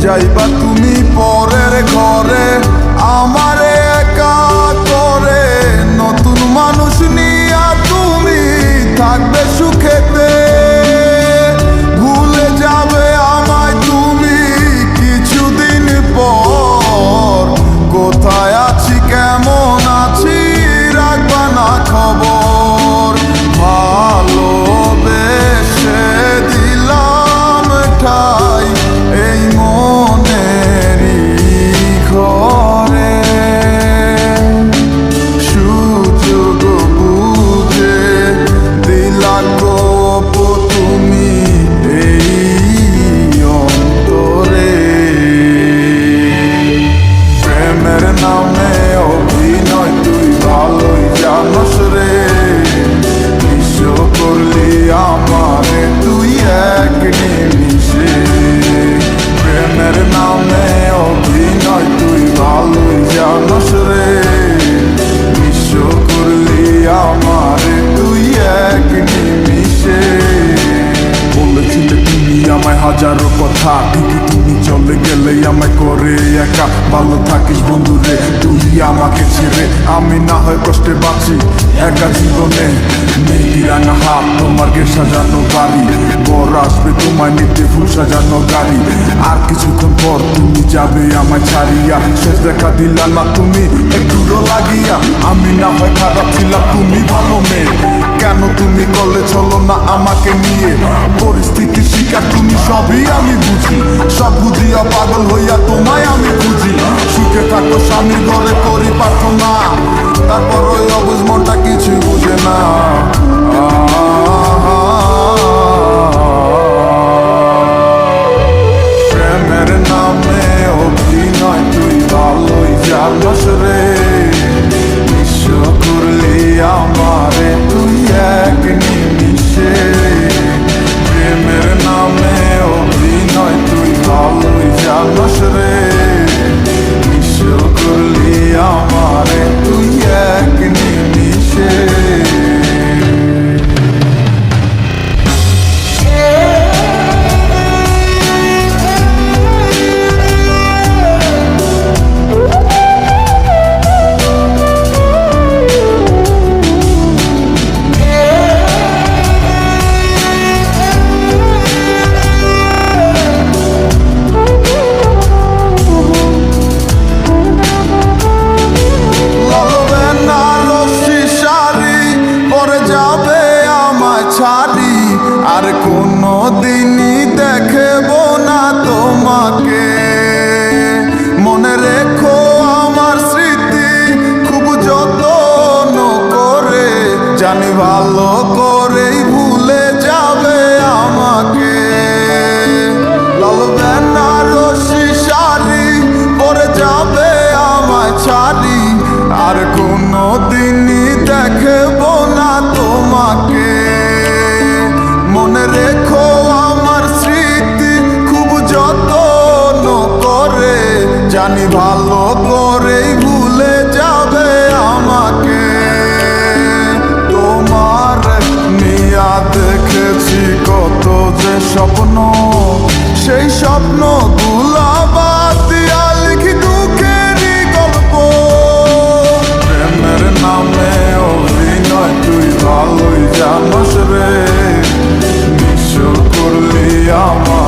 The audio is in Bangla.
যাইবা তুমি পরের ঘরে আমারে একা করে, নতুন মানুষ নিয়া তুমি থাকবে সুখেতে, ভুলে যাবে আমায় তুমি কিছুদিন পর। কোথায় আছি কেমন আছি রাখবা না খবর, ভালোবেসে দিলাম ঠাই এই মনেরই ঘরে। সুযোগ বুঝে দিলা গোপ তুমি এই অন্তরে, প্রেমের নামে অভিনয় তুই ভালোই জানস রে, বিশ্ব করলি আমারে তুই এক নিমিষে। প্রেমের নামে অভিনয় তুই ভালোই জানস রে, বিশ্ব করলি আমারে তুই এক নিমিষে। বলেছিলে তুমি আমায় হাজারো কথা, ঠিকই তুমি চলে গেলে আমায় করে একা। ভালো থাকিস বন্ধুরে তুই আমাকে ছেড়ে, আমি না হয় কষ্টে বাঁচি একা জীবনে। মেয়েটি রাঙা হাত তোমার গে সাজানো বাড়ি, বর আসবে তোমায় নিতে ফুল সাজানো গাড়ি। আর কিছুক্ষণ পর তুমি যাবে আমায় ছাড়িয়া, শেষ দেখা দিলা না তুমি একটুরো লাগিয়া। আমি না হয় খারাপ ছিলাম তুমি ভালো মেয়ে, কেন তুমি করলে চলো না আমাকে নিয়ে। পরিস্থিতির শিকার তুমি সবই আমি বুঝি, সব বুঝিয়া পাগল হইয়া তোমায় আমি বুঝি। সুখে থাকো স্বামীর ঘরে করি প্রার্থনা, তারপর ওই অবুঝ মনটা কিছু বুঝে না। প্রেমের নামে অভিনয় তুই ভালোই জানস রে, বিশ্ব করলি আমারে তুই এক নিমিষে। প্রেমের নামে অভিনয় তুই ভালোই জানস রে, বিশ্ব করলি আমারে তুই এক নিমিষে। আর কোনো দিনই দেখব না তোমাকে, মনে রেখো আমার স্মৃতি খুব যত্ন করে, জানি ভালো করেই ভুলে যাবে আমাকে। লাল বেনারসি শাড়ি পরে যাবে আমায় ছাড়ি, আর কোনো দিনই দেখব না তোমাকে, মনে রেখো আমার স্মৃতি খুব যত্ন করে, জানি ভালো করেই ভুলে যাবে আমাকে। তোমার নিয়া দেখেছি কত যে স্বপ্ন, সেই স্বপ্ন গুলা বাদ দিয়া লিখি দুঃখেরই গল্প। প্রেমের নামে অভিনয় তুই ভালোই জানস রে, বিশ্ব করলি আমার